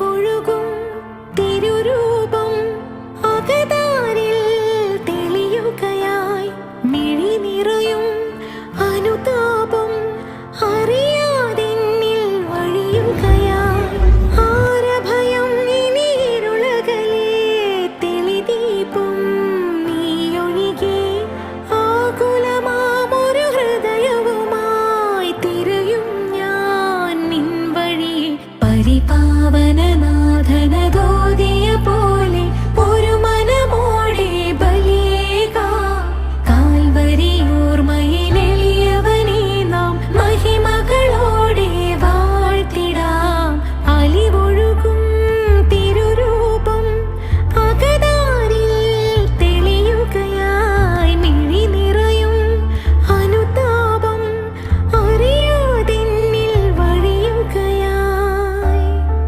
ഒഴുകും തിരുരൂപം അകതാരിൽ തെളിയുകയായി മിഴി നിറയും അനുതാപം അറിയാതെന്നിൽ വഴിയുകയായി ആരഭയം ഇനി ഇരുളകലേ തെളിദീപം നീയൊഴികെ ആകുലമാമൊരു ഹൃദയവുമായി തിരയും ഞാൻ നിൻ വഴിയെ പരിപാവനനാഥന